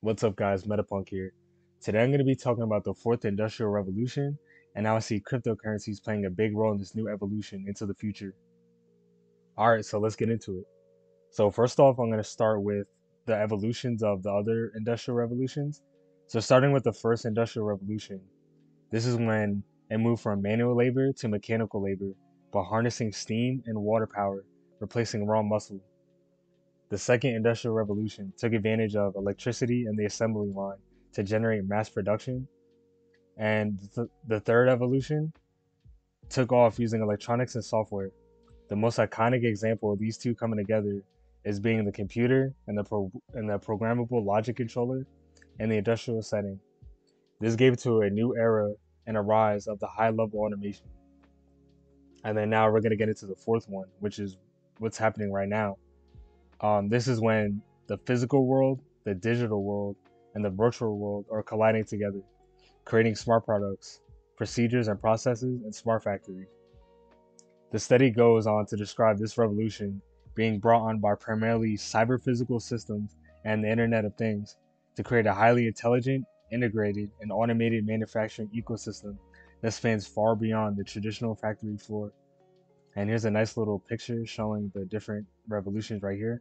What's up, guys? Metapunk here. Today I'm going to be talking about the fourth industrial revolution and how I see cryptocurrencies playing a big role in this new evolution into the future. Alright, so let's get into it. So, first off, I'm going to start with the evolutions of the other industrial revolutions. So, starting with the first industrial revolution, this is when it moved from manual labor to mechanical labor by harnessing steam and water power, replacing raw muscle. The second industrial revolution took advantage of electricity and the assembly line to generate mass production, and the third evolution took off using electronics and software. The most iconic example of these two coming together is being the computer and the programmable logic controller in the industrial setting. This gave to a new era and a rise of the high-level automation. And then now we're gonna get into the fourth one, which is what's happening right now. This is when the physical world, the digital world, and the virtual world are colliding together, creating smart products, procedures and processes, and smart factories. The study goes on to describe this revolution being brought on by primarily cyber-physical systems and the Internet of Things to create a highly intelligent, integrated, and automated manufacturing ecosystem that spans far beyond the traditional factory floor. And here's a nice little picture showing the different revolutions right here.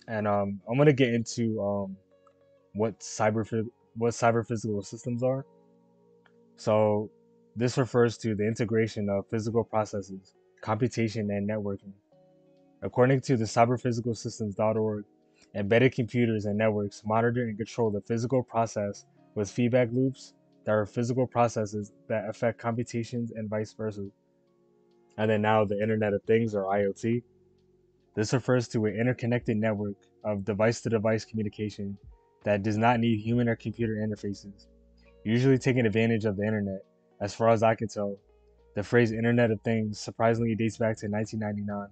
And I'm gonna get into what cyber physical systems are. So this refers to the integration of physical processes, computation, and networking. According to the cyberphysicalsystems.org, embedded computers and networks monitor and control the physical process with feedback loops that are physical processes that affect computations and vice versa. And then now the Internet of Things, or IoT. This refers to an interconnected network of device-to-device communication that does not need human or computer interfaces, usually taking advantage of the internet. As far as I can tell, the phrase Internet of Things surprisingly dates back to 1999.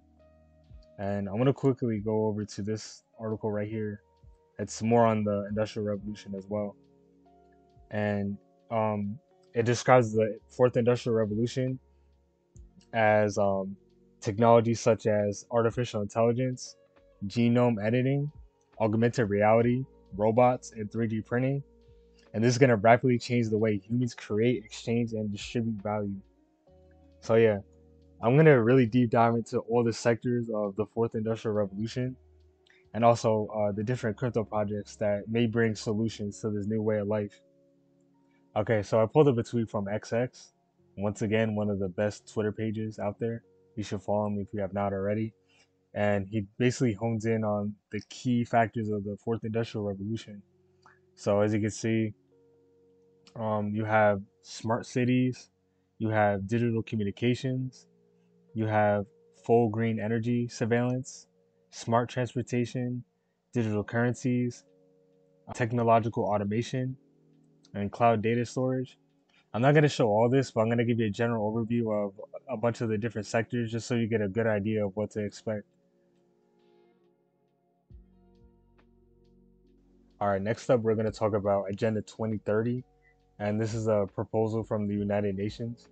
And I'm going to quickly go over to this article right here. It's more on the Industrial Revolution as well. And it describes the fourth Industrial Revolution as technologies such as artificial intelligence, genome editing, augmented reality, robots, and 3D printing. And this is going to rapidly change the way humans create, exchange, and distribute value. So, yeah, I'm going to really deep dive into all the sectors of the fourth industrial revolution and also the different crypto projects that may bring solutions to this new way of life. Okay, so I pulled up a tweet from XX. Once again, one of the best Twitter pages out there. You should follow him if you have not already. And he basically hones in on the key factors of the fourth industrial revolution. So as you can see, you have smart cities, you have digital communications, you have full green energy surveillance, smart transportation, digital currencies, technological automation, and cloud data storage. I'm not going to show all this, but I'm going to give you a general overview of a bunch of the different sectors just so you get a good idea of what to expect. All right, next up, we're going to talk about Agenda 2030, and this is a proposal from the United Nations.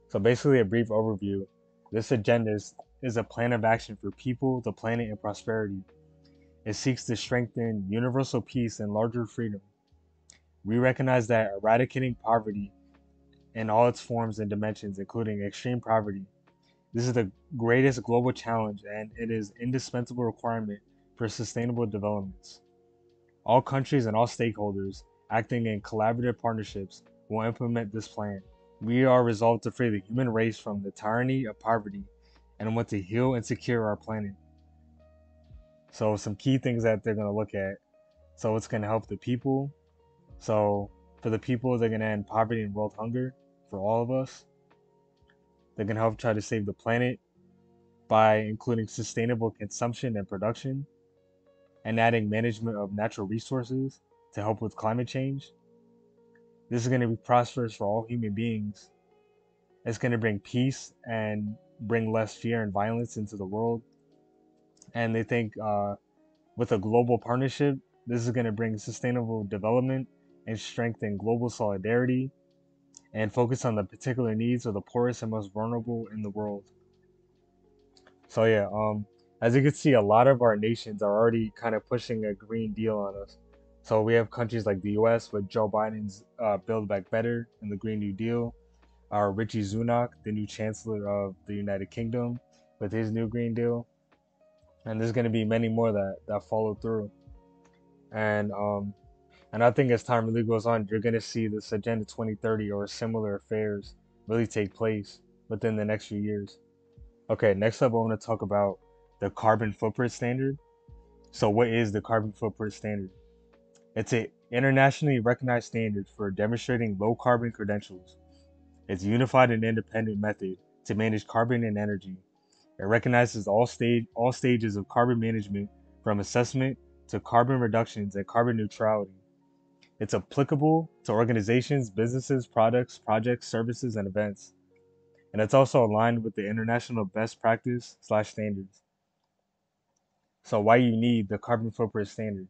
So, basically, a brief overview. This agenda is a plan of action for people, the planet, and prosperity. It seeks to strengthen universal peace and larger freedom. We recognize that eradicating poverty in all its forms and dimensions, including extreme poverty, this is the greatest global challenge and it is an indispensable requirement for sustainable developments. All countries and all stakeholders acting in collaborative partnerships will implement this plan. We are resolved to free the human race from the tyranny of poverty and want to heal and secure our planet. So some key things that they're going to look at. So it's going to help the people. So for the people, they're going to end poverty and world hunger for all of us. They're going to help try to save the planet by including sustainable consumption and production and adding management of natural resources to help with climate change. This is going to be prosperous for all human beings. It's going to bring peace and bring less fear and violence into the world. And they think with a global partnership, this is going to bring sustainable development and strengthen global solidarity and focus on the particular needs of the poorest and most vulnerable in the world. So yeah, As you can see, a lot of our nations are already kind of pushing a Green Deal on us. So we have countries like the US with Joe Biden's Build Back Better and the Green New Deal, our Richie Sunak, the new Chancellor of the United Kingdom, with his new Green Deal, and there's going to be many more that follow through. And I think as time really goes on, you're going to see this Agenda 2030 or similar affairs really take place within the next few years. Okay, next up, I want to talk about the carbon footprint standard. So, what is the carbon footprint standard? It's an internationally recognized standard for demonstrating low carbon credentials. It's a unified and independent method to manage carbon and energy. It recognizes all stages of carbon management from assessment to carbon reductions and carbon neutrality. It's applicable to organizations, businesses, products, projects, services, and events. And it's also aligned with the international best practice slash standards. So why you need the carbon footprint standard?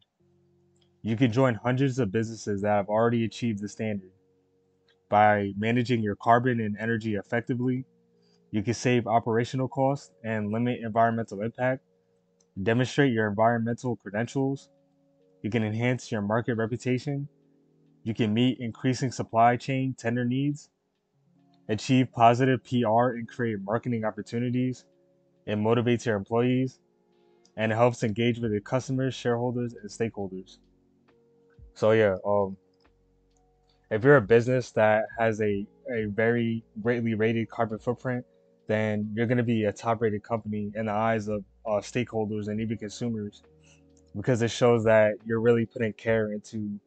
You can join hundreds of businesses that have already achieved the standard. By managing your carbon and energy effectively, you can save operational costs and limit environmental impact, demonstrate your environmental credentials, you can enhance your market reputation, you can meet increasing supply chain tender needs, achieve positive PR and create marketing opportunities, it motivates your employees, and it helps engage with your customers, shareholders, and stakeholders. So yeah, if you're a business that has a very greatly rated carbon footprint, then you're going to be a top rated company in the eyes of stakeholders and even consumers because it shows that you're really putting care into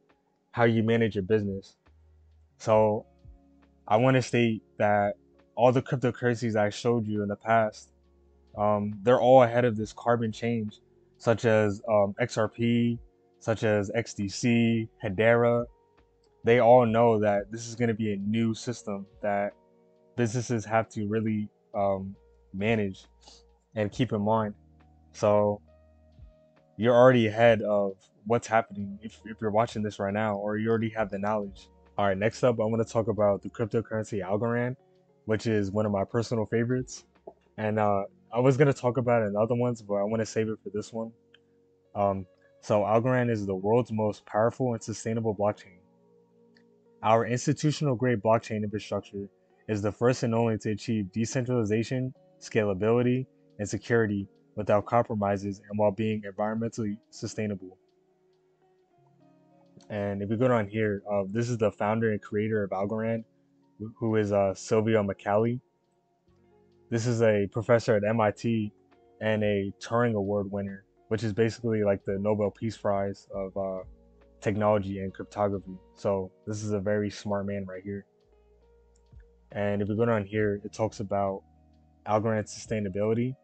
how you manage your business. So I want to state that all the cryptocurrencies I showed you in the past, they're all ahead of this carbon change, such as XRP, such as XDC, Hedera. They all know that this is going to be a new system that businesses have to really manage and keep in mind. So you're already ahead of what's happening if you're watching this right now, or you already have the knowledge. All right, next up, I want to talk about the cryptocurrency Algorand, which is one of my personal favorites. And I was going to talk about it in other ones, but I want to save it for this one. Um, so Algorand is the world's most powerful and sustainable blockchain. Our institutional grade blockchain infrastructure is the first and only to achieve decentralization, scalability, and security without compromises and while being environmentally sustainable. And if we go down here, this is the founder and creator of Algorand, who is Silvio Micali. This is a professor at MIT and a Turing Award winner, which is basically like the Nobel Peace Prize of technology and cryptography. So this is a very smart man right here. And if we go down here, it talks about Algorand sustainability.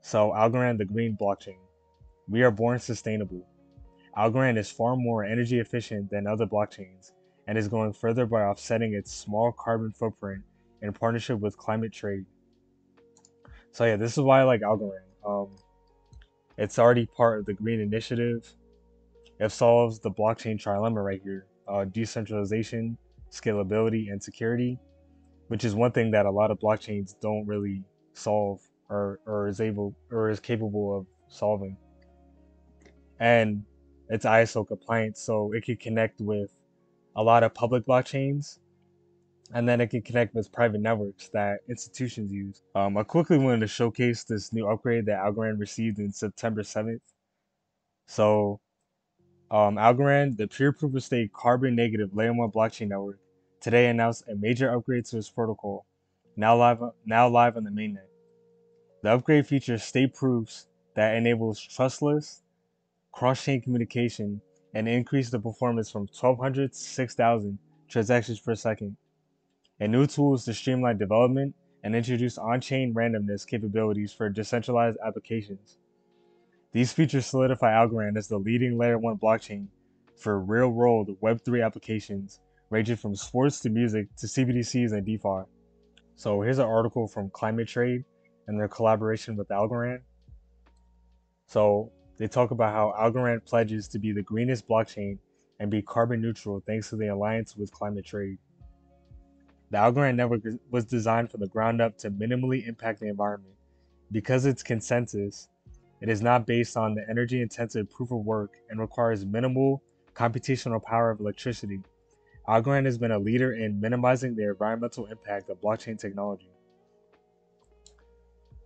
So Algorand, the green blockchain. We are born sustainable. Algorand is far more energy efficient than other blockchains and is going further by offsetting its small carbon footprint in partnership with climate trade. So yeah, this is why I like Algorand. It's already part of the green initiative. It solves the blockchain trilemma right here: decentralization, scalability, and security, which is one thing that a lot of blockchains don't really solve or is capable of solving. And it's ISO compliant, so it can connect with a lot of public blockchains, and then it can connect with private networks that institutions use. I quickly wanted to showcase this new upgrade that Algorand received in September 7th. So Algorand, the pure proof of stake carbon negative layer 1 blockchain network, today announced a major upgrade to its protocol, now live on the mainnet. The upgrade features state proofs that enables trustless cross-chain communication and increase the performance from 1200 to 6000 transactions per second, and new tools to streamline development and introduce on-chain randomness capabilities for decentralized applications. These features solidify Algorand as the leading layer 1 blockchain for real-world Web3 applications ranging from sports to music to CBDCs and DeFi. So here's an article from Climate Trade and their collaboration with Algorand. So they talk about how Algorand pledges to be the greenest blockchain and be carbon neutral thanks to the alliance with Climate Trade. The Algorand network was designed from the ground up to minimally impact the environment. Because it's consensus, It is not based on the energy intensive proof of work and requires minimal computational power of electricity. Algorand has been a leader in minimizing the environmental impact of blockchain technology.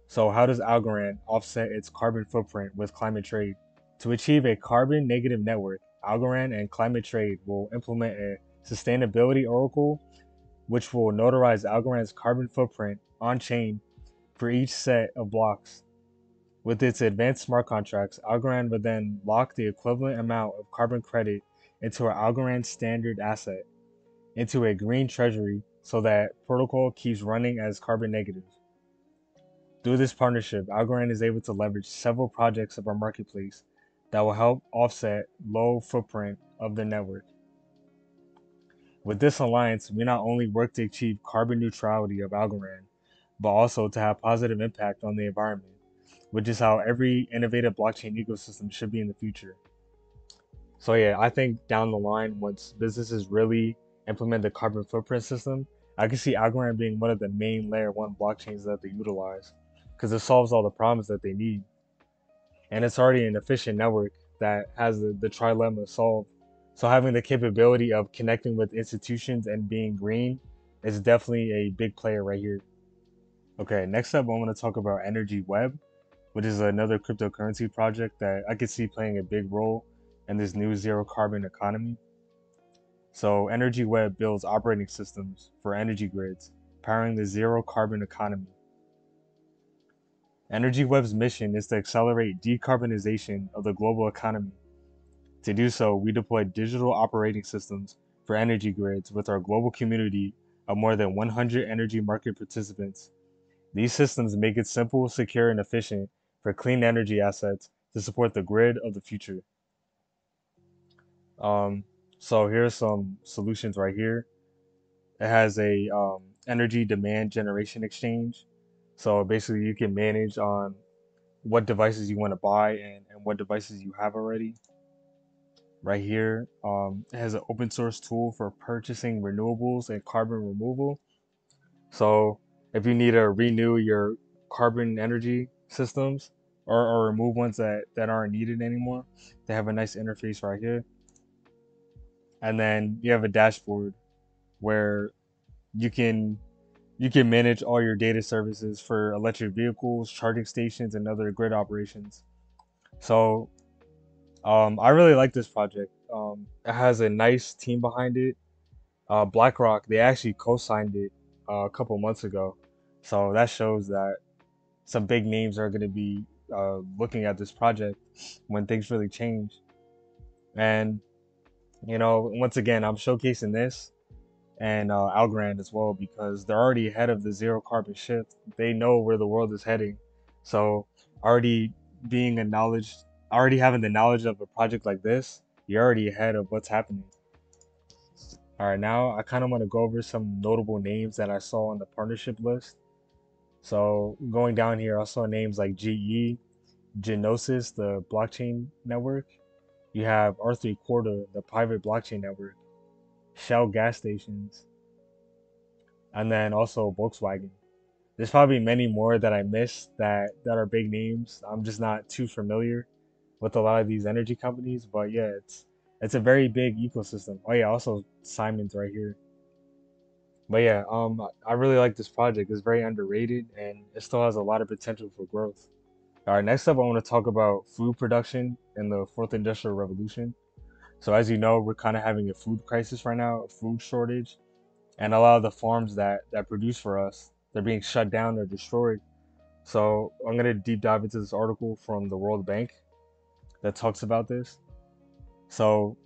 So, how does Algorand offset its carbon footprint with climate trade? To achieve a carbon negative network, Algorand and Climate Trade will implement a sustainability oracle which will notarize Algorand's carbon footprint on chain for each set of blocks. With its advanced smart contracts, Algorand would then lock the equivalent amount of carbon credit into our Algorand standard asset, into a green treasury, so that protocol keeps running as carbon negative. Through this partnership, Algorand is able to leverage several projects of our marketplace that will help offset low footprint of the network. With this alliance, we not only work to achieve carbon neutrality of Algorand, but also to have positive impact on the environment, which is how every innovative blockchain ecosystem should be in the future. So yeah, I think down the line, once businesses really implement the carbon footprint system, I can see Algorand being one of the main layer one blockchains that they utilize because it solves all the problems that they need. And it's already an efficient network that has the trilemma solved. So having the capability of connecting with institutions and being green is definitely a big player right here. Okay, next up, I want to talk about Energy Web, which is another cryptocurrency project that I could see playing a big role in this new zero carbon economy. So Energy Web builds operating systems for energy grids, powering the zero carbon economy. Energy Web's mission is to accelerate decarbonization of the global economy. To do so, we deploy digital operating systems for energy grids with our global community of more than 100 energy market participants. These systems make it simple, secure, and efficient for clean energy assets to support the grid of the future. Um, so here's some solutions right here. It has a energy demand generation exchange. So basically, you can manage on what devices you want to buy and what devices you have already. Right here, it has an open source tool for purchasing renewables and carbon removal. So if you need to renew your carbon energy systems or remove ones that aren't needed anymore, they have a nice interface right here. And then you have a dashboard where you can you can manage all your data services for electric vehicles, charging stations, and other grid operations. So I really like this project. It has a nice team behind it. BlackRock, they actually co-signed it a couple months ago, so that shows that some big names are going to be looking at this project when things really change. And once again, I'm showcasing this and Algorand as well because they're already ahead of the zero carbon shift. They know where the world is heading, so already being a knowledge, already having the knowledge of a project like this, you're already ahead of what's happening. All right, now I kind of want to go over some notable names that I saw on the partnership list. So going down here, I saw names like GE, Genosis, the blockchain network. You have R3 Corda, the private blockchain network, Shell gas stations, and then also Volkswagen. There's probably many more that I missed that are big names. I'm just not too familiar with a lot of these energy companies, but yeah, it's a very big ecosystem. Oh yeah, also Simon's right here. But yeah, I really like this project. It's very underrated and it still has a lot of potential for growth. All right, next up, I want to talk about food production in the fourth industrial revolution. So as you know, we're kind of having a food crisis right now, a food shortage, and a lot of the farms that produce for us, they're being shut down or destroyed. So I'm gonna deep dive into this article from the World Bank that talks about this. So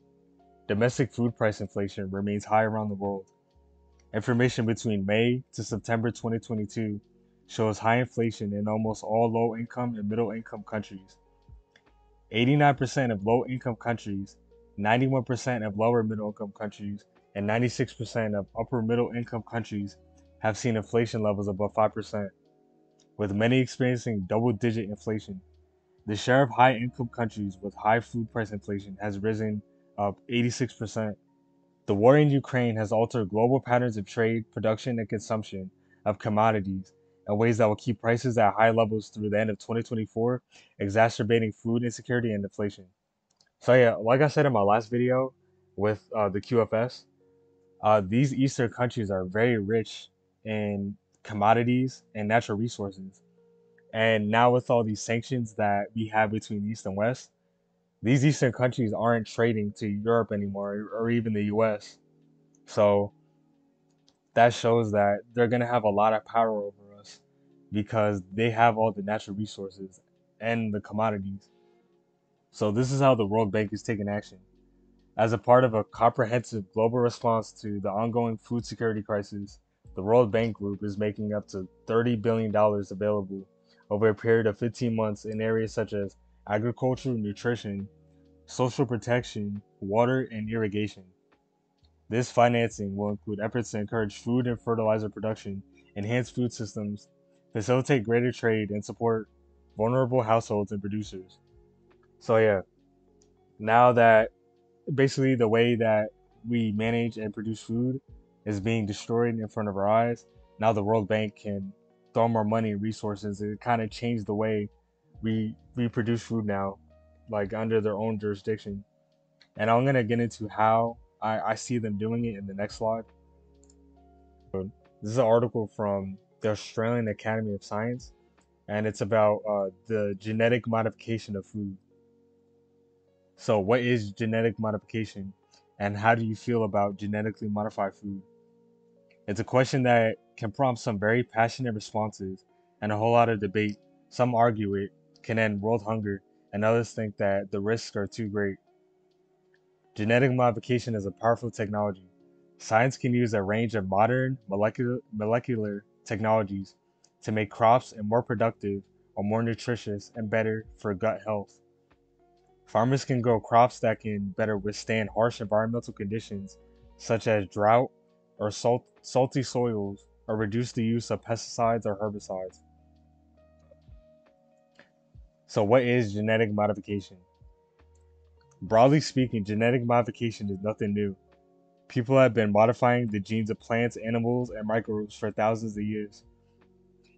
domestic food price inflation remains high around the world. Information between May to September 2022 shows high inflation in almost all low income and middle income countries. 89% of low income countries, 91% of lower middle income countries, and 96% of upper middle income countries have seen inflation levels above 5%, with many experiencing double digit inflation. The share of high income countries with high food price inflation has risen up 86%. The war in Ukraine has altered global patterns of trade, production, and consumption of commodities in ways that will keep prices at high levels through the end of 2024, exacerbating food insecurity and inflation. So yeah, like I said in my last video with the QFS, these Eastern countries are very rich in commodities and natural resources. And now with all these sanctions that we have between East and West, these Eastern countries aren't trading to Europe anymore or even the US. So that shows that they're going to have a lot of power over us because they have all the natural resources and the commodities. So this is how the World Bank is taking action. As a part of a comprehensive global response to the ongoing food security crisis, the World Bank Group is making up to $30 billion dollars available over a period of 15 months in areas such as agriculture, nutrition, social protection, water, and irrigation. This financing will include efforts to encourage food and fertilizer production, enhance food systems, facilitate greater trade, and support vulnerable households and producers. So, yeah, now that basically the way that we manage and produce food is being destroyed in front of our eyes, now the World Bank can throw more money and resources. It kind of changed the way we produce food now, like under their own jurisdiction. And I'm gonna get into how I see them doing it in the next slide. This is an article from the Australian Academy of Science, and it's about the genetic modification of food. So, what is genetic modification, and how do you feel about genetically modified food? It's a question that can prompt some very passionate responses and a whole lot of debate. Some argue it can end world hunger, and others think that the risks are too great. Genetic modification is a powerful technology. Science can use a range of modern molecular technologies to make crops more productive or more nutritious and better for gut health. Farmers can grow crops that can better withstand harsh environmental conditions, such as drought or salty soils, or reduce the use of pesticides or herbicides. So, what is genetic modification? Broadly speaking, genetic modification is nothing new. People have been modifying the genes of plants, animals, and microbes for thousands of years,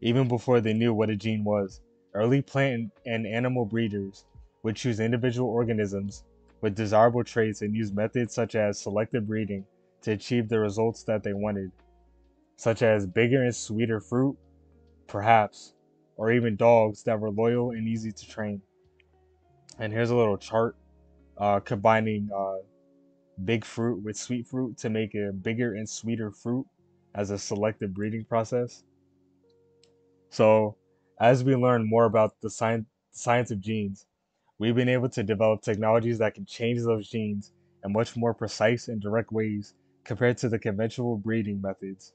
even before they knew what a gene was. Early plant and animal breeders would choose individual organisms with desirable traits and use methods such as selective breeding to achieve the results that they wanted, such as bigger and sweeter fruit, perhaps, or even dogs that were loyal and easy to train. And here's a little chart combining big fruit with sweet fruit to make a bigger and sweeter fruit as a selective breeding process. So, as we learn more about the science of genes, we've been able to develop technologies that can change those genes in much more precise and direct ways compared to the conventional breeding methods.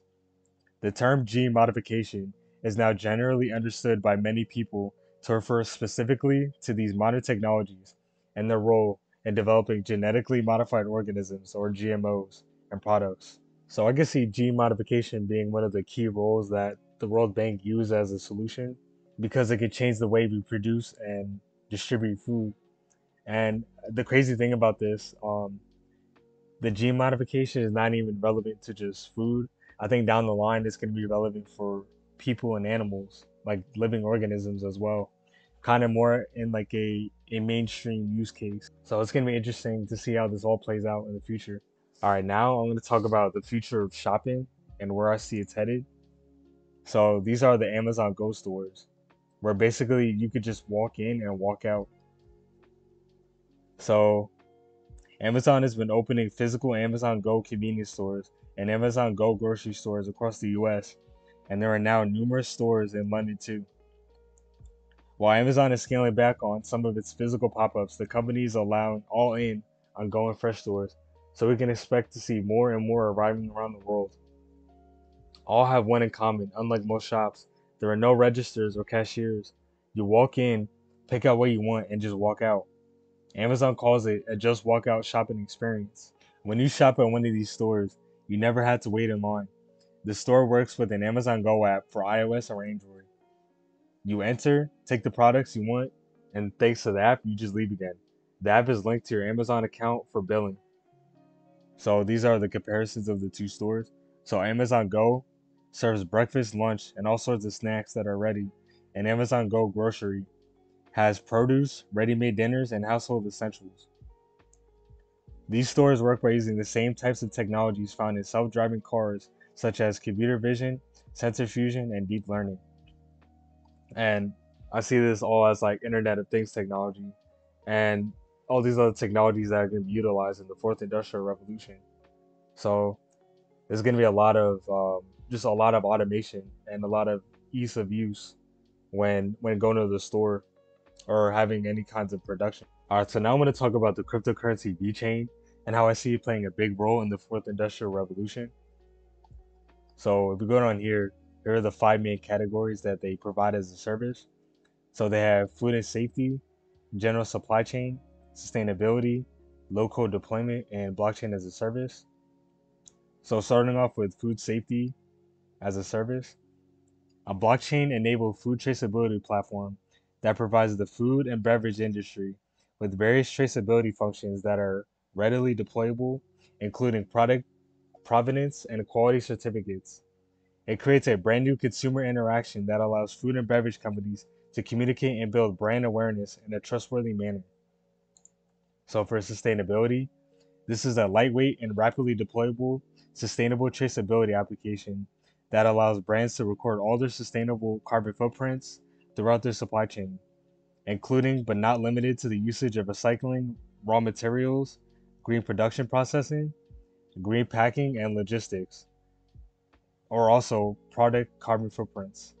The term gene modification is now generally understood by many people to refer specifically to these modern technologies and their role in developing genetically modified organisms or GMOs and products. So I can see gene modification being one of the key roles that the World Bank use as a solution because it could change the way we produce and distribute food. And the crazy thing about this, the gene modification is not even relevant to just food. I think down the line it's going to be relevant for people and animals, like living organisms as well. Kind of more in like a mainstream use case. So it's going to be interesting to see how this all plays out in the future. All right, now I'm going to talk about the future of shopping and where I see it's headed. So these are the Amazon Go stores, where basically you could just walk in and walk out. So Amazon has been opening physical Amazon Go convenience stores and Amazon Go grocery stores across the US, and there are now numerous stores in London too. While Amazon is scaling back on some of its physical pop-ups, the company is allowing all in on Go and Fresh stores, so we can expect to see more and more arriving around the world. All have one in common: unlike most shops, there are no registers or cashiers. You walk in, pick out what you want, and just walk out. Amazon calls it a just walk out shopping experience. When you shop at one of these stores, you never had to wait in line. The store works with an Amazon Go app for iOS or Android. You enter, take the products you want, and thanks to the app, you just leave again. The app is linked to your Amazon account for billing. So these are the comparisons of the two stores. So Amazon Go serves breakfast, lunch, and all sorts of snacks that are ready, and Amazon Go Grocery has produce, ready-made dinners, and household essentials. These stores work by using the same types of technologies found in self-driving cars, such as computer vision, sensor fusion, and deep learning. And I see this all as like Internet of Things technology and all these other technologies that are going to be utilized in the fourth industrial revolution. So there's going to be a lot of just a lot of automation and a lot of ease of use when going to the store or having any kinds of production. All right, so now I'm going to talk about the cryptocurrency Vechain and how I see it playing a big role in the fourth industrial revolution. So if we go down here, here are the five main categories that they provide as a service. So they have food and safety, general supply chain, sustainability, local deployment, and blockchain as a service. So starting off with food safety as a service, a blockchain-enabled food traceability platform that provides the food and beverage industry with various traceability functions that are readily deployable, including product provenance and quality certificates. It creates a brand new consumer interaction that allows food and beverage companies to communicate and build brand awareness in a trustworthy manner. So for sustainability, this is a lightweight and rapidly deployable sustainable traceability application that allows brands to record all their sustainable carbon footprints throughout their supply chain, including but not limited to the usage of recycling, raw materials, green production processing, green packing, and logistics, or also product carbon footprints.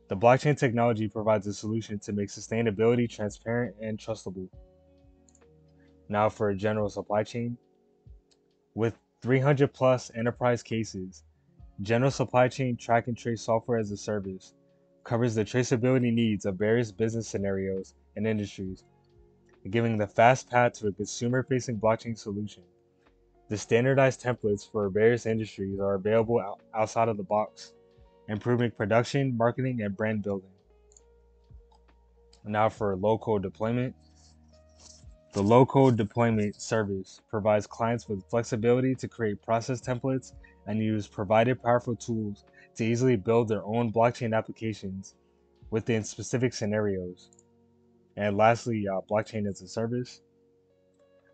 The blockchain technology provides a solution to make sustainability transparent and trustable. Now for a general supply chain, with 300 plus enterprise cases, general supply chain track and trace software as a service covers the traceability needs of various business scenarios and industries, giving the fast path to a consumer-facing blockchain solution. The standardized templates for various industries are available outside of the box, improving production, marketing, and brand building. Now for local deployment. The low-code deployment service provides clients with flexibility to create process templates and use provided powerful tools to easily build their own blockchain applications within specific scenarios. And lastly, blockchain as a service.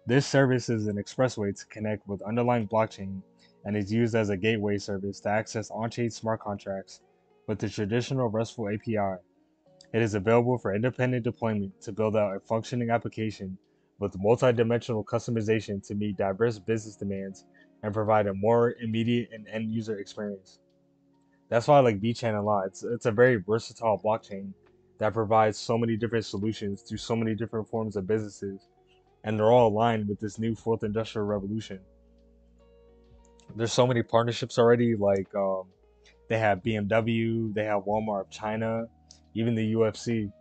This service is an expressway to connect with underlying blockchain and is used as a gateway service to access on-chain smart contracts with the traditional RESTful API. It is available for independent deployment to build out a functioning application with multi-dimensional customization to meet diverse business demands and provide a more immediate and end user experience. That's why I like Vechain a lot. It's a very versatile blockchain that provides so many different solutions to so many different forms of businesses, and they're all aligned with this new fourth industrial revolution. There's so many partnerships already, like they have BMW, they have Walmart of China, even the UFC,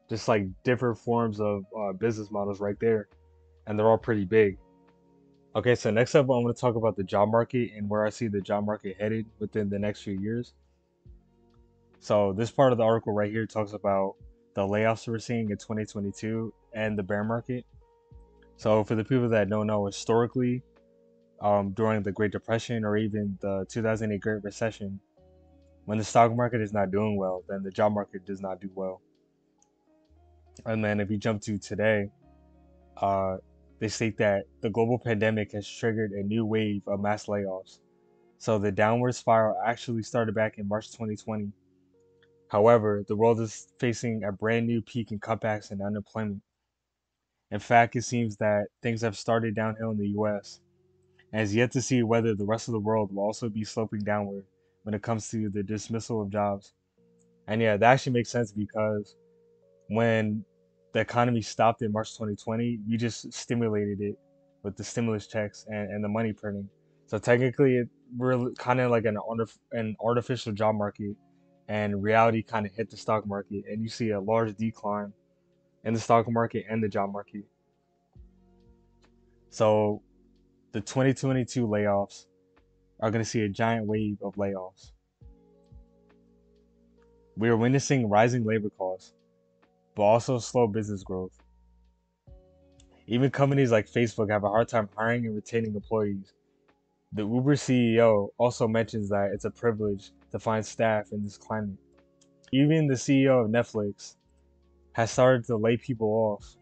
just like different forms of business models right there, and they're all pretty big. Okay, so next up, I'm going to talk about the job market and where I see the job market headed within the next few years. So this part of the article right here talks about the layoffs we're seeing in 2022 and the bear market. So for the people that don't know, historically, during the Great Depression or even the 2008 Great Recession, when the stock market is not doing well, then the job market does not do well. And then if you jump to today, uh, they state that the global pandemic has triggered a new wave of mass layoffs. So the downward spiral actually started back in March 2020. However, the world is facing a brand new peak in cutbacks and unemployment. In fact, it seems that things have started downhill in the US and is yet to see whether the rest of the world will also be sloping downward when it comes to the dismissal of jobs. And yeah, that actually makes sense because when the economy stopped in March 2020, we just stimulated it with the stimulus checks and the money printing. So technically, we're kind of like an artificial job market, and reality kind of hit the stock market, and you see a large decline in the stock market and the job market. So the 2022 layoffs are going to see a giant wave of layoffs. We are witnessing rising labor costs, but also slow business growth. Even companies like Facebook have a hard time hiring and retaining employees. The Uber CEO also mentions that it's a privilege to find staff in this climate. Even the CEO of Netflix has started to lay people off,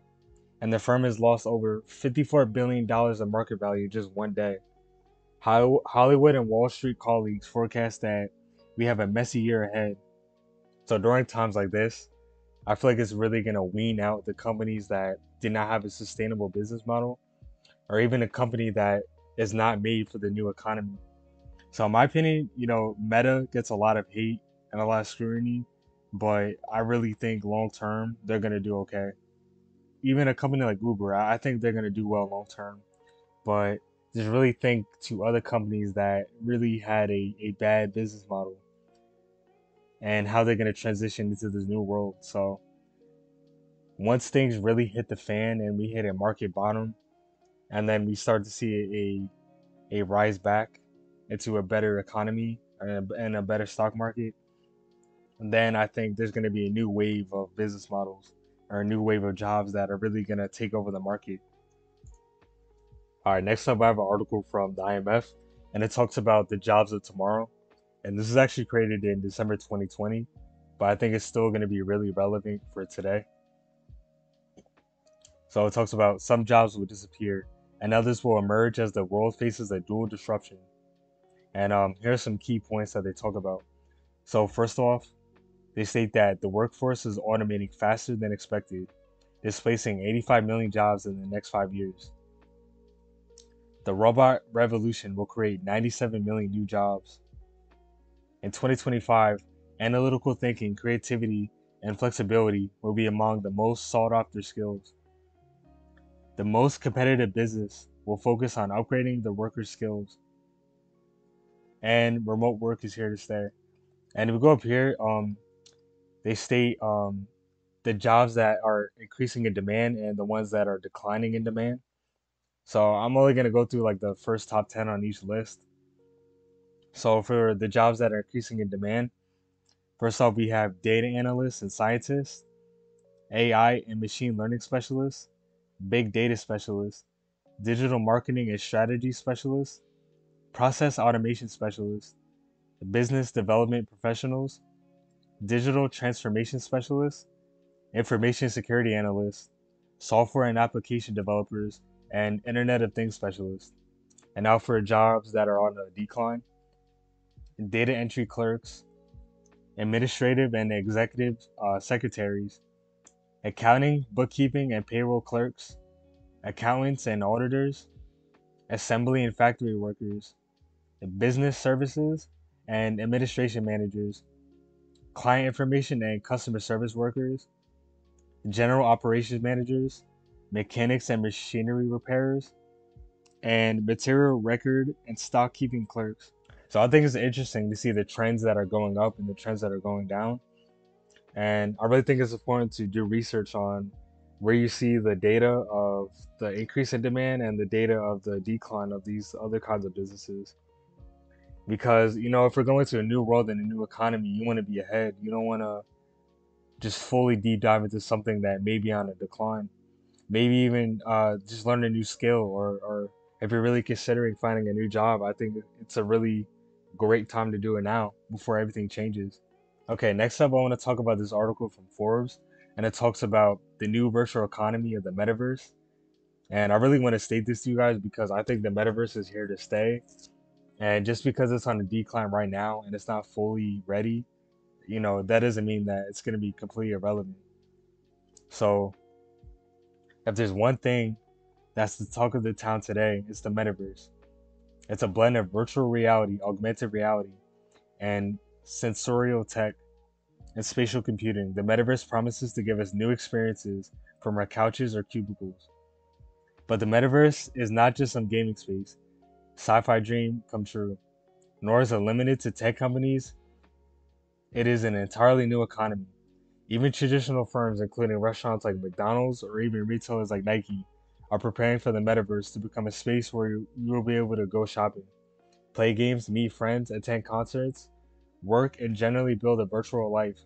and the firm has lost over $54 billion in market value just one day. Hollywood and Wall Street colleagues forecast that we have a messy year ahead. So during times like this, I feel like it's really going to wean out the companies that did not have a sustainable business model, or even a company that is not made for the new economy. So in my opinion, Meta gets a lot of hate and a lot of scrutiny, but I really think long term they're gonna do okay. Even a company like Uber, I think they're gonna do well long term. But just really think to other companies that really had a bad business model and how they're gonna transition into this new world. So once things really hit the fan and we hit a market bottom, and then we start to see a rise back into a better economy and a better stock market, then I think there's going to be a new wave of business models or a new wave of jobs that are really going to take over the market. All right, next up, I have an article from the IMF, and it talks about the jobs of tomorrow. And this is actually created in December 2020, but I think it's still going to be really relevant for today. So it talks about some jobs will disappear and others will emerge as the world faces a dual disruption. And here's some key points that they talk about. So first off, they state that the workforce is automating faster than expected, displacing 85 million jobs in the next 5 years. The robot revolution will create 97 million new jobs. In 2025, analytical thinking, creativity, and flexibility will be among the most sought after skills. The most competitive business will focus on upgrading the workers' skills, and remote work is here to stay. And if we go up here, they state the jobs that are increasing in demand and the ones that are declining in demand. So I'm only gonna go through like the first top 10 on each list. So for the jobs that are increasing in demand, first off we have data analysts and scientists, AI and machine learning specialists, big data specialists, digital marketing and strategy specialists, process automation specialists, business development professionals, digital transformation specialists, information security analysts, software and application developers, and Internet of Things specialists. And now for jobs that are on a decline, data entry clerks, administrative and executive secretaries, accounting, bookkeeping, and payroll clerks, accountants and auditors, assembly and factory workers, business services and administration managers, client information and customer service workers, general operations managers, mechanics and machinery repairers, and material record and stock keeping clerks. So I think it's interesting to see the trends that are going up and the trends that are going down. And I really think it's important to do research on where you see the data of the increase in demand and the data of the decline of these other kinds of businesses. Because, if we're going to a new world and a new economy, you want to be ahead. You don't want to just fully deep dive into something that may be on a decline. Maybe even just learn a new skill, or if you're really considering finding a new job, I think it's a really great time to do it now before everything changes. Okay, next up, I want to talk about this article from Forbes, and it talks about the new virtual economy of the metaverse. And I really want to state this to you guys because I think the metaverse is here to stay. And just because it's on a decline right now and it's not fully ready, that doesn't mean that it's going to be completely irrelevant. So, if there's one thing that's the talk of the town today, it's the metaverse. It's a blend of virtual reality, augmented reality, and sensorial tech and spatial computing. The metaverse promises to give us new experiences from our couches or cubicles. But the metaverse is not just some gaming space, sci-fi dream come true, nor is it limited to tech companies. It is an entirely new economy. Even traditional firms, including restaurants like McDonald's or even retailers like Nike, are preparing for the metaverse to become a space where you will be able to go shopping, play games, meet friends, attend concerts, work, and generally build a virtual life.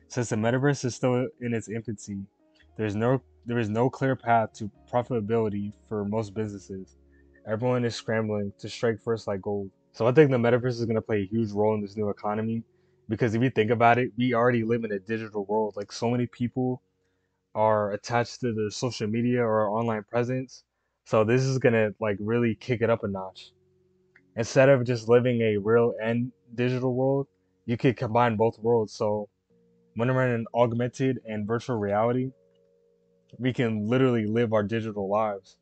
Since the metaverse is still in its infancy, there is no clear path to profitability for most businesses. Everyone is scrambling to strike first like gold. So I think the metaverse is going to play a huge role in this new economy because if you think about it, we already live in a digital world. Like so many people are attached to their social media or online presence. So this is going to like really kick it up a notch. Instead of just living a real and digital world, you could combine both worlds. So when we're in an augmented and virtual reality, we can literally live our digital lives.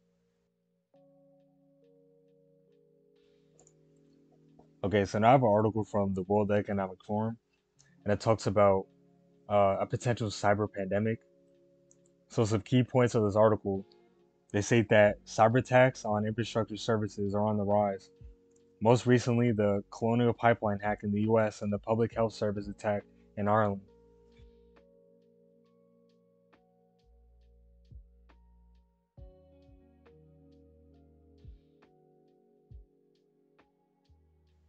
Okay, so now I have an article from the World Economic Forum, and it talks about a potential cyber pandemic. So some key points of this article, they state that cyber attacks on infrastructure services are on the rise. Most recently, the Colonial Pipeline hack in the US and the Public Health Service attack in Ireland.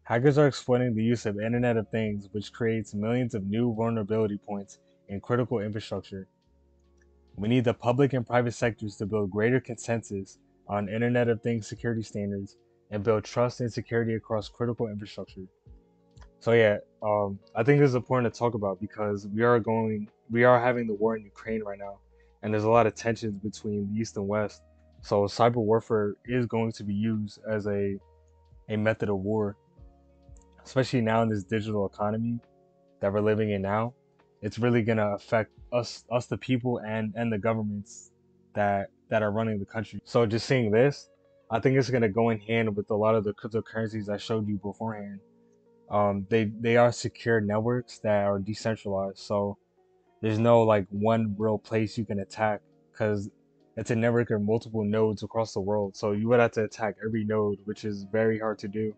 Hackers are exploiting the use of Internet of Things, which creates millions of new vulnerability points in critical infrastructure. We need the public and private sectors to build greater consensus on Internet of Things security standards and build trust and security across critical infrastructure. So yeah, I think this is important to talk about because we are having the war in Ukraine right now, and there's a lot of tensions between the East and West. So cyber warfare is going to be used as a method of war, especially now in this digital economy that we're living in now. It's really gonna affect us the people and the governments that are running the country. So just seeing this, I think it's gonna go in hand with a lot of the cryptocurrencies I showed you beforehand. They are secure networks that are decentralized, so there's no like one real place you can attack because it's a network of multiple nodes across the world. So you would have to attack every node, which is very hard to do.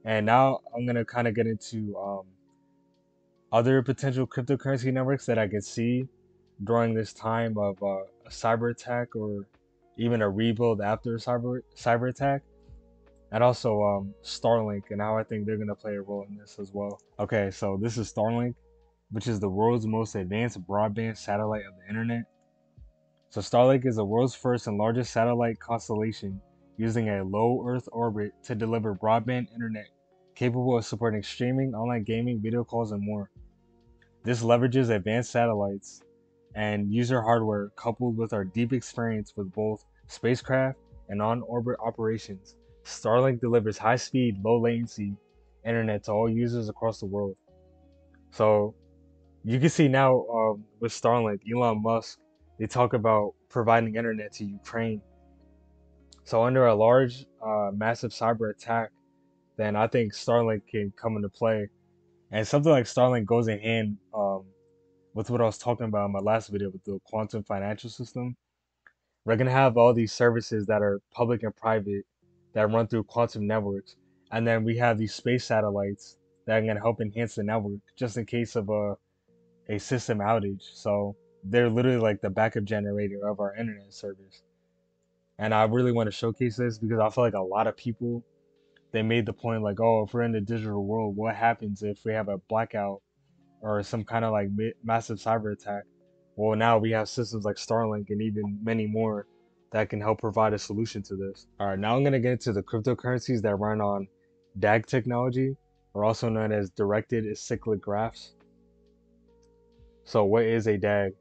And now I'm gonna kind of get into other potential cryptocurrency networks that I could see during this time of a cyber attack or even a rebuild after a cyber attack, and also Starlink and how I think they're gonna play a role in this as well. Okay, so this is Starlink, which is the world's most advanced broadband satellite of the internet. So Starlink is the world's first and largest satellite constellation using a low Earth orbit to deliver broadband internet capable of supporting streaming, online gaming, video calls, and more. This leverages advanced satellites and user hardware coupled with our deep experience with both spacecraft and on orbit operations. Starlink delivers high speed, low latency internet to all users across the world. So you can see now with Starlink, Elon Musk, they talk about providing internet to Ukraine. So under a large, massive cyber attack, then I think Starlink can come into play. And something like Starlink goes in hand with what I was talking about in my last video with the quantum financial system. We're gonna have all these services that are public and private that run through quantum networks, and then we have these space satellites that are gonna help enhance the network just in case of a system outage. So they're literally like the backup generator of our internet service. And I really want to showcase this because I feel like a lot of people they made the point like, oh, if we're in the digital world, what happens if we have a blackout or some kind of like massive cyber attack? Well, now we have systems like Starlink and even many more that can help provide a solution to this. All right, now I'm gonna get into the cryptocurrencies that run on Dag technology, or also known as directed acyclic graphs. So, what is a DAG?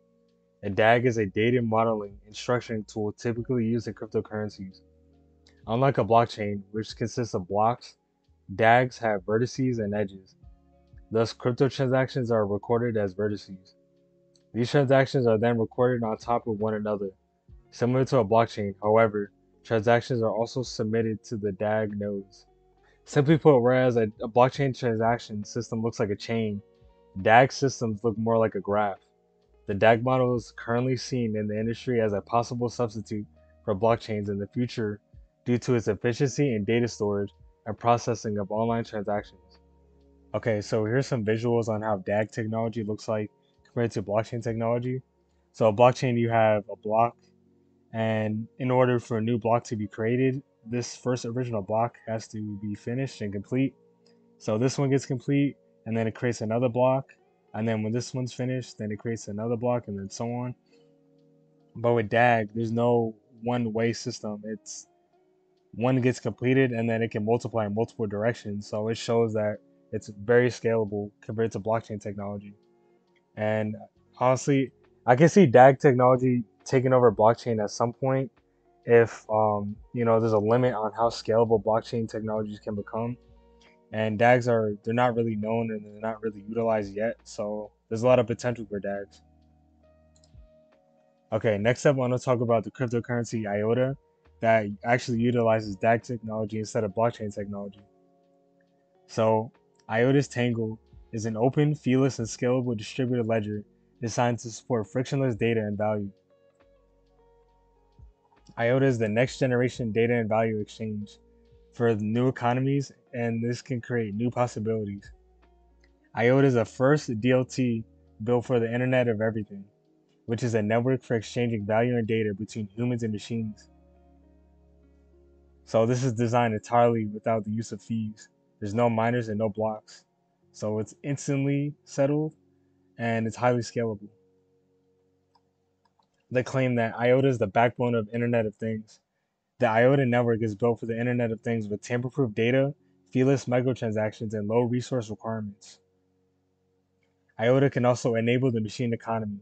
A DAG is a data modeling and structuring tool typically used in cryptocurrencies. Unlike a blockchain, which consists of blocks, DAGs have vertices and edges. Thus, crypto transactions are recorded as vertices. These transactions are then recorded on top of one another. Similar to a blockchain, however, transactions are also submitted to the DAG nodes. Simply put, whereas a blockchain transaction system looks like a chain, DAG systems look more like a graph. The DAG model is currently seen in the industry as a possible substitute for blockchains in the future due to its efficiency in data storage and processing of online transactions. Okay, so here's some visuals on how DAG technology looks like compared to blockchain technology. So, a blockchain, you have a block, and in order for a new block to be created, this first original block has to be finished and complete. So, this one gets complete, and then it creates another block. And then when this one's finished, then it creates another block, and then so on. But with DAG, there's no one way system. one gets completed and then it can multiply in multiple directions. So it shows that it's very scalable compared to blockchain technology. And honestly, I can see Dag Technology taking over blockchain at some point if there's a limit on how scalable blockchain technologies can become. And DAGs they're not really known and they're not really utilized yet. So there's a lot of potential for DAGs. Okay, next up, I want to talk about the cryptocurrency Iota that actually utilizes DAG technology instead of blockchain technology. So, Iota's Tangle is an open, feeless, and scalable distributed ledger designed to support frictionless data and value. Iota is the next generation data and value exchange for new economies, and this can create new possibilities. Iota is the first DLT built for the Internet of Everything, which is a network for exchanging value and data between humans and machines. So this is designed entirely without the use of fees. There's no miners and no blocks. So it's instantly settled and it's highly scalable. They claim that IOTA is the backbone of Internet of Things. The IOTA network is built for the Internet of Things with tamper-proof data, feeless microtransactions, and low resource requirements. IOTA can also enable the machine economy.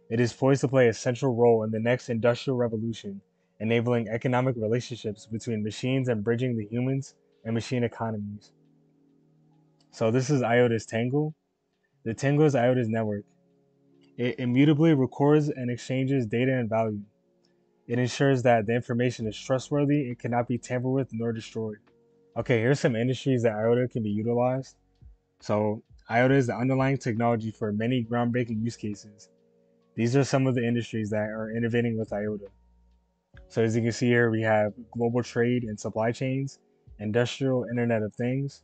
It is poised to play a central role in the next industrial revolution, enabling economic relationships between machines and bridging the humans and machine economies. So this is IOTA's Tangle. The Tangle is IOTA's network. It immutably records and exchanges data and value. It ensures that the information is trustworthy and cannot be tampered with nor destroyed. Okay, here's some industries that IOTA can be utilized. So IOTA is the underlying technology for many groundbreaking use cases. These are some of the industries that are innovating with IOTA. So as you can see here, we have global trade and supply chains, industrial Internet of Things,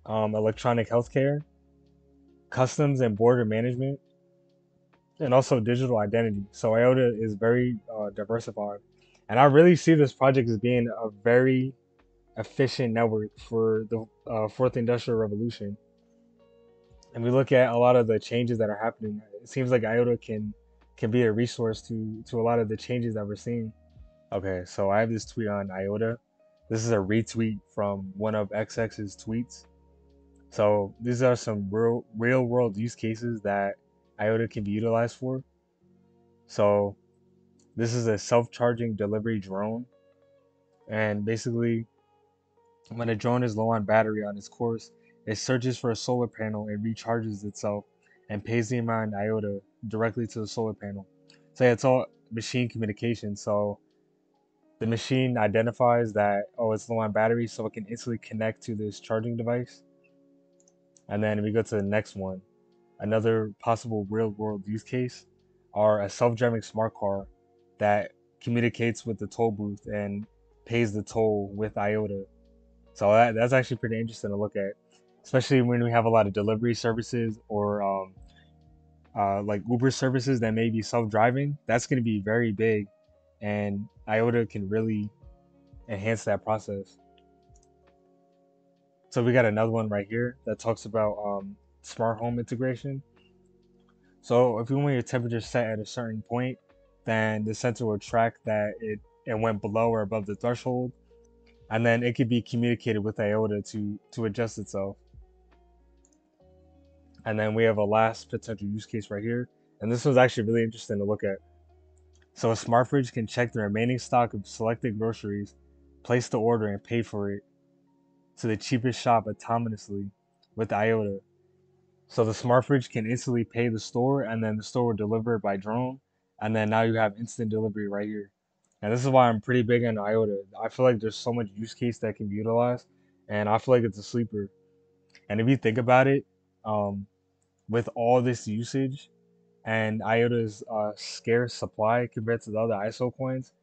electronic healthcare, customs and border management, and also digital identity. So IOTA is very diversified. And I really see this project as being a very efficient network for the fourth industrial revolution. And we look at a lot of the changes that are happening. It seems like IOTA can be a resource to a lot of the changes that we're seeing. Okay, so I have this tweet on IOTA. This is a retweet from one of XX's tweets. So these are some real world use cases that IOTA can be utilized for. So this is a self-charging delivery drone, and basically when a drone is low on battery on its course, it searches for a solar panel and recharges itself and pays the amount in IOTA directly to the solar panel. So yeah, it's all machine communication. So the machine identifies that, oh, it's low on battery, so it can instantly connect to this charging device. And then we go to the next one. Another possible real world use case are a self-driving smart car that communicates with the toll booth and pays the toll with IOTA. So that's actually pretty interesting to look at, especially when we have a lot of delivery services or like Uber services that may be self-driving. That's going to be very big, and IOTA can really enhance that process. So we got another one right here that talks about smart home integration. So if you want your temperature set at a certain point, then the sensor will track that it went below or above the threshold, and then it could be communicated with IOTA to adjust itself. And then we have a last potential use case right here, and this was actually really interesting to look at. So a smart fridge can check the remaining stock of selected groceries, place the order, and pay for it to the cheapest shop autonomously with IOTA. So the smart fridge can instantly pay the store, and then the store will deliver it by drone, and then now you have instant delivery right here. And this is why I'm pretty big on IOTA. I feel like there's so much use case that can be utilized, and I feel like it's a sleeper. And if you think about it, um, with all this usage and IOTA's scarce supply compared to the other ISO coins,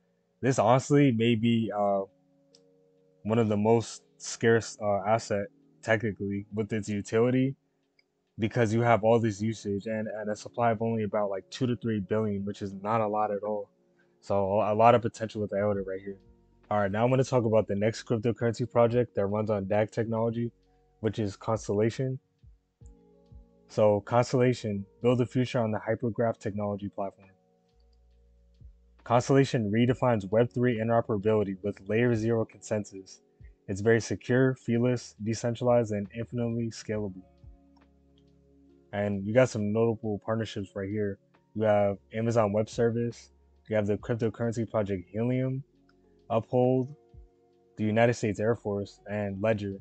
this honestly may be one of the most scarce asset technically with its utility, because you have all this usage and a supply of only about like 2 to 3 billion, which is not a lot at all. So a lot of potential with IOTA right here. All right, now I'm going to talk about the next cryptocurrency project that runs on Dag Technology, which is Constellation. So Constellation build the future on the hypergraph technology platform. Constellation redefines Web3 interoperability with layer zero consensus. It's very secure, feeless, decentralized, and infinitely scalable. And you got some notable partnerships right here. You have Amazon Web Service, you have the cryptocurrency project Helium, Uphold, the United States Air Force, and Ledger.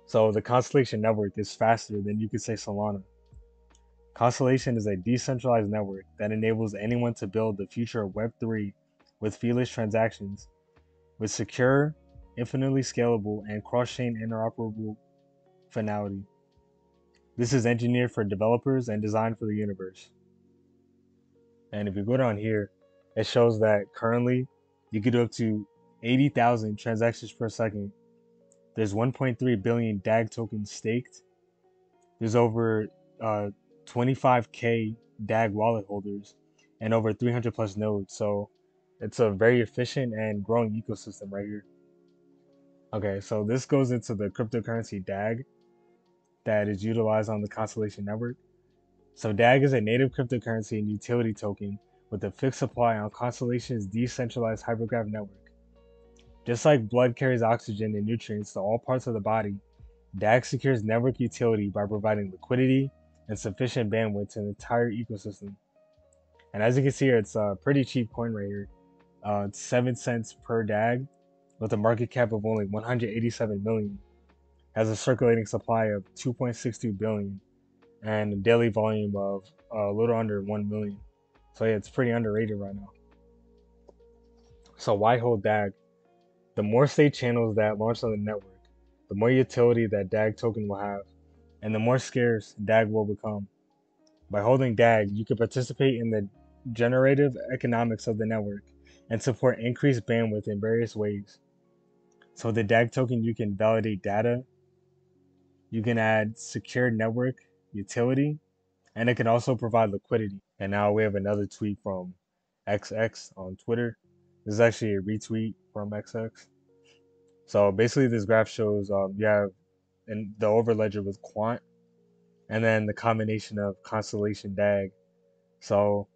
So the Constellation network is faster than you could say Solana. Constellation is a decentralized network that enables anyone to build the future of Web3 with feeless transactions, with secure, infinitely scalable, and cross-chain interoperable finality. This is engineered for developers and designed for the universe. And if you go down here, it shows that currently you could do up to 80,000 transactions per second. There's 1.3 billion DAG tokens staked. There's over 25K DAG wallet holders and over 300 plus nodes. So it's a very efficient and growing ecosystem right here. Okay, so this goes into the cryptocurrency DAG that is utilized on the Constellation network. So DAG is a native cryptocurrency and utility token with a fixed supply on Constellation's decentralized hypergraph network. Just like blood carries oxygen and nutrients to all parts of the body, DAG secures network utility by providing liquidity and sufficient bandwidth to the entire ecosystem. And as you can see here, it's a pretty cheap coin right here. It's 7 cents per DAG with a market cap of only 187 million. Has a circulating supply of 2.62 billion and a daily volume of a little under 1 million. So yeah, it's pretty underrated right now. So why hold DAG? The more state channels that launch on the network, the more utility that DAG token will have, and the more scarce DAG will become. By holding DAG, you can participate in the generative economics of the network and support increased bandwidth in various ways. So with the DAG token, you can validate data, you can add secure network utility, and it can also provide liquidity. And now we have another tweet from XX on Twitter. This is actually a retweet from XX. So basically, this graph shows you have in the overledger with Quant, and then the combination of Constellation DAG. So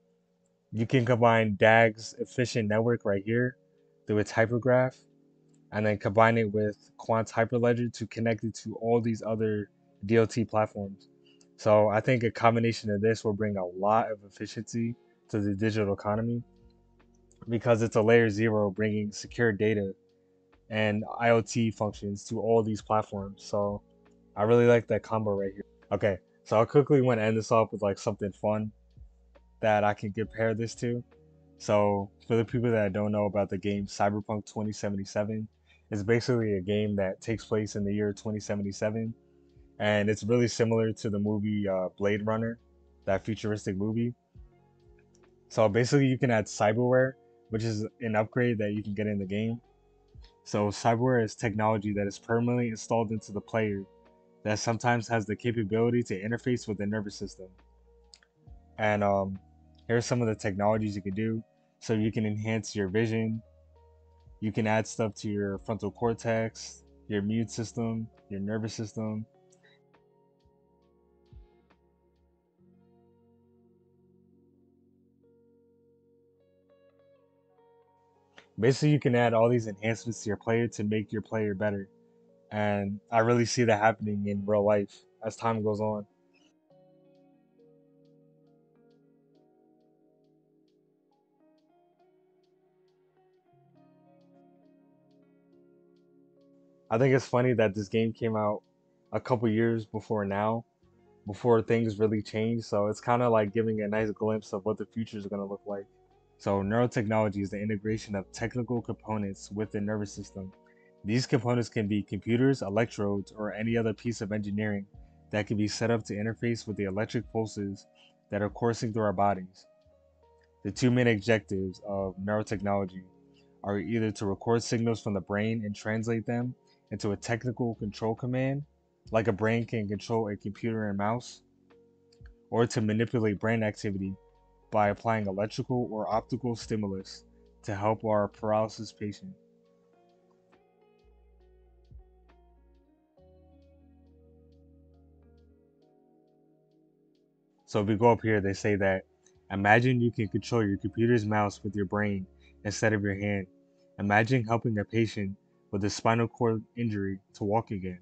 you can combine DAG's efficient network right here through its hypergraph, and then combine it with Quant's hyperledger to connect it to all these other DLT platforms. So I think a combination of this will bring a lot of efficiency to the digital economy because it's a layer zero bringing secure data and IoT functions to all these platforms. So I really like that combo right here. Okay, so I quickly want to end this off with like something fun that I can compare this to. So for the people that don't know about the game Cyberpunk 2077, it's basically a game that takes place in the year 2077, and it's really similar to the movie Blade Runner, that futuristic movie. So basically, you can add cyberware, which is an upgrade that you can get in the game. So cyberware is technology that is permanently installed into the player that sometimes has the capability to interface with the nervous system. And here's some of the technologies you can do. So you can enhance your vision, you can add stuff to your frontal cortex, your immune system, your nervous system. Basically, you can add all these enhancements to your player to make your player better. And I really see that happening in real life as time goes on. I think it's funny that this game came out a couple years before now, before things really changed. So it's kind of like giving a nice glimpse of what the future is going to look like. So neurotechnology is the integration of technical components with the nervous system. These components can be computers, electrodes, or any other piece of engineering that can be set up to interface with the electric pulses that are coursing through our bodies. The two main objectives of neurotechnology are either to record signals from the brain and translate them into a technical control command, like a brain can control a computer and mouse, or to manipulate brain activity by applying electrical or optical stimulus to help our paralysis patient. So if we go up here, they say that Imagine you can control your computer's mouse with your brain instead of your hand. Imagine helping a patient with a spinal cord injury to walk again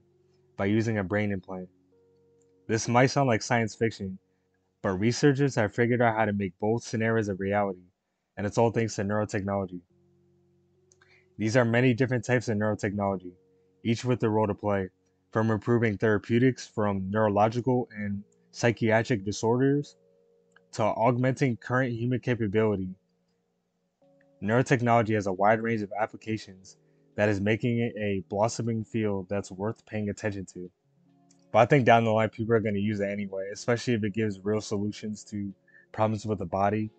by using a brain implant. This might sound like science fiction, but researchers have figured out how to make both scenarios a reality, and it's all thanks to neurotechnology. These are many different types of neurotechnology, each with their role to play, from improving therapeutics from neurological and psychiatric disorders to augmenting current human capability. Neurotechnology has a wide range of applications that is making it a blossoming field that's worth paying attention to. But I think down the line, people are going to use it anyway, especially if it gives real solutions to problems with the body.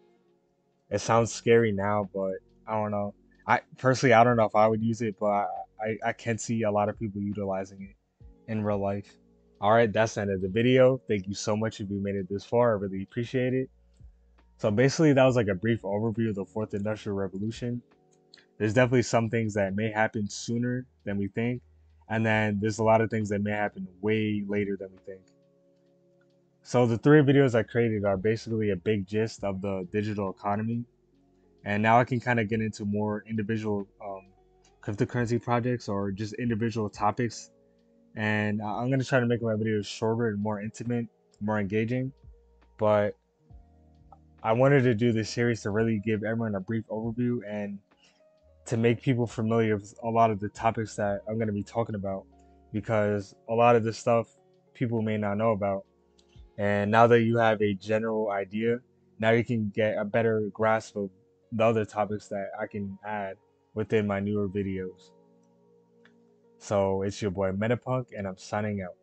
It sounds scary now, but I don't know. I personally, I don't know if I would use it, but I can see a lot of people utilizing it in real life. All right, that's the end of the video. Thank you so much if you made it this far. I really appreciate it. So basically, that was like a brief overview of the fourth industrial revolution. There's definitely some things that may happen sooner than we think, and then there's a lot of things that may happen way later than we think. So the three videos I created are basically a big gist of the digital economy, and now I can kind of get into more individual cryptocurrency projects or just individual topics. And I'm gonna try to make my videos shorter and more intimate, more engaging. But I wanted to do this series to really give everyone a brief overview and to make people familiar with a lot of the topics that I'm going to be talking about, because a lot of this stuff people may not know about. And now that you have a general idea, now you can get a better grasp of the other topics that I can add within my newer videos. So it's your boy Metapunk, and I'm signing out.